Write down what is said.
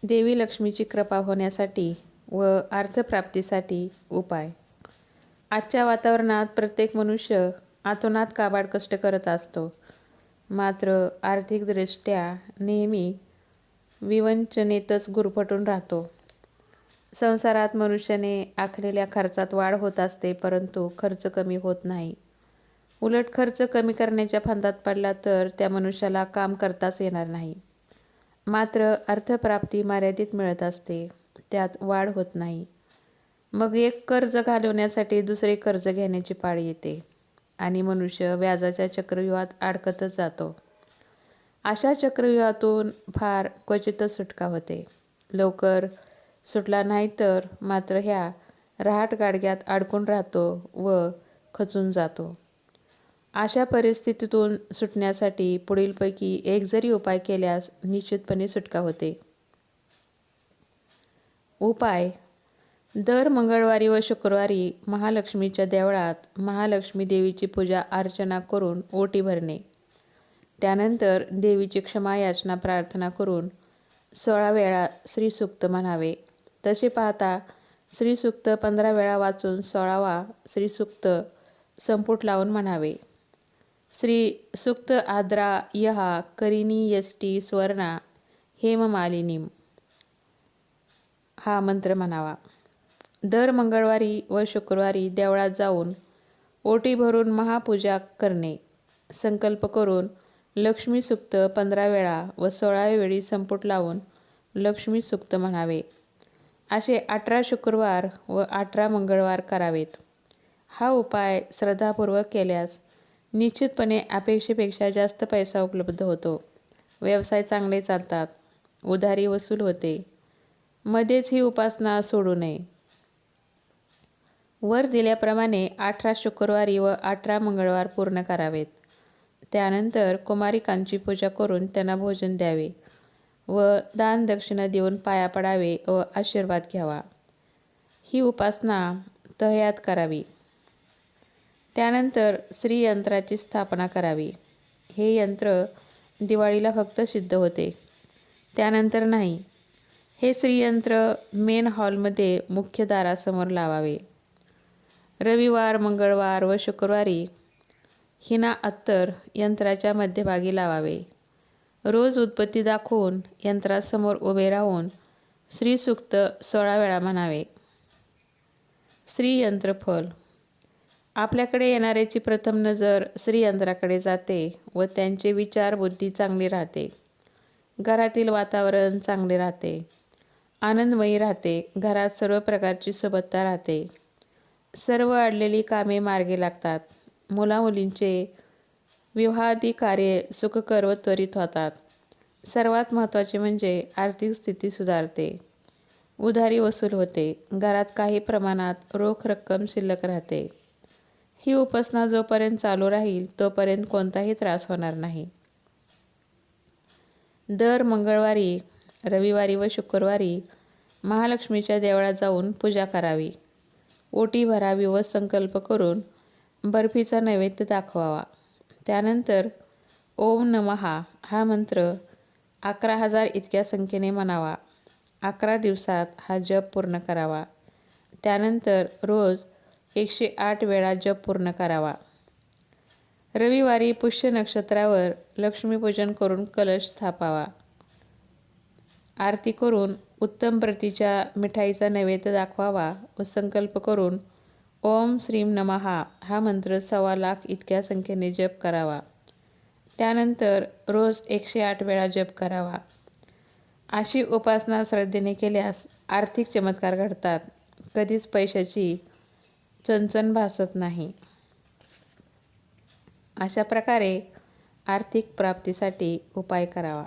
देवी लक्ष्मीची कृपा होण्यासाठी व अर्थप्राप्तीसाठी उपाय. आजच्या वातावरणात प्रत्येक मनुष्य अतोनात काबाड कष्ट करत असतो, मात्र आर्थिकदृष्ट्या नेहमी विवंचनेतच गुरफटून राहतो. संसारात मनुष्याने आखलेल्या खर्चात वाढ होत असते, परंतु खर्च कमी होत नाही. उलट खर्च कमी करण्याच्या फंदात पडला तर त्या मनुष्याला काम करताच येणार नाही. मात्र अर्थप्राप्ती मर्यादित मिळत असते, त्यात वाढ होत नाही. मग एक कर्ज घालवण्यासाठी दुसरे कर्ज घेण्याची पाळी येते आणि मनुष्य व्याजाच्या चक्रव्यूहात अडकतच जातो. अशा चक्रव्यूहातून फार क्वचितच सुटका होते. लवकर सुटला नाही तर मात्र ह्या रहाट गाडग्यात अडकून राहतो व खचून जातो. अशा परिस्थितीतून सुटण्यासाठी पुढीलपैकी एक जरी उपाय केल्यास निश्चितपणे सुटका होते. उपाय. दर मंगळवारी व शुक्रवारी महालक्ष्मीच्या देवळात महालक्ष्मी देवीची पूजा अर्चना करून ओटी भरणे. त्यानंतर देवीची क्षमायाचना प्रार्थना करून 16 वेळा श्रीसूक्त म्हणावे. तसे पाहता श्रीसूक्त 15 वेळा वाचून 16वा श्रीसूक्त संपुट लावून म्हणावे. श्रीसूक्त आद्रा यहा करिणी यष्टी स्वर्णा हेममालिनीम हा मंत्र म्हणावा. दर मंगळवारी व शुक्रवारी देवळात जाऊन ओटी भरून महापूजा करणे. संकल्प करून लक्ष्मी सूक्त 15 वेळा व 16व्या वेळी संपुट लावून लक्ष्मी सूक्त म्हणावे. असे 18 शुक्रवार व 18 मंगळवार करावेत. हा उपाय श्रद्धापूर्वक केल्यास निश्चितपणे अपेक्षेपेक्षा जास्त पैसा उपलब्ध होतो. व्यवसाय चांगले चालतात. उधारी वसूल होते. मध्येच ही उपासना सोडू नये. वर दिल्याप्रमाणे 18 शुक्रवारी व 18 मंगळवार पूर्ण करावेत. त्यानंतर कुमारिकांची पूजा करून त्यांना भोजन द्यावे व दान दक्षिणा देऊन पाया पडावे व आशीर्वाद घ्यावा. ही उपासना तहयात करावी. त्यानंतर श्रीयंत्राची स्थापना करावी. हे यंत्र दिवाळीला फक्त सिद्ध होते, त्यानंतर नाही. हे श्रीयंत्र मेन हॉलमध्ये मुख्य दारासमोर लावावे. रविवार, मंगळवार व शुक्रवारी हिना अत्तर यंत्राच्या मध्यभागी लावावे. रोज उदबत्ती दाखवून यंत्रासमोर उभे राहून श्रीसूक्त 16 वेळा म्हणावे. श्रीयंत्रफल. आपल्याकडे येणाऱ्याची प्रथम नजर श्रीयंत्राकडे जाते व त्यांचे विचार बुद्धी चांगली राहते. घरातील वातावरण चांगले राहते. आनंदमयी राहते. घरात सर्व प्रकारची सुबत्ता राहते. सर्व अडलेली कामे मार्गी लागतात. मुलामुलींचे विवाहादी कार्ये सुखकर व त्वरित होतात. सर्वात महत्त्वाचे म्हणजे आर्थिक स्थिती सुधारते. उधारी वसूल होते. घरात काही प्रमाणात रोख रक्कम शिल्लक राहते. ही उपासना जोपर्यंत चालू राहील तोपर्यंत कोणताही त्रास होणार नाही. दर मंगळवारी, रविवारी व शुक्रवारी महालक्ष्मीच्या देवळात जाऊन पूजा करावी. ओटी भरावी व संकल्प करून बर्फीचा नैवेद्य दाखवावा. त्यानंतर ओम नमः हा मंत्र 11,000 इतक्या संख्येने म्हणावा. 11 दिवसात हा जप पूर्ण करावा. त्यानंतर रोज 108 वेळा जप पूर्ण करावा. रविवारी पुष्य नक्षत्रावर लक्ष्मीपूजन करून कलश स्थापावा. आरती करून उत्तम प्रतीच्या मिठाईचा नैवेद्य दाखवावा व संकल्प करून ओम श्रीम नमः हा मंत्र 1,25,000 इतक्या संख्येने जप करावा. त्यानंतर रोज 108 वेळा जप करावा. अशी उपासना श्रद्धेने केल्यास आर्थिक चमत्कार घडतात. कधीच पैशाची चणचण भासत नाही. अशा प्रकारे आर्थिक प्राप्तीसाठी उपाय करावा.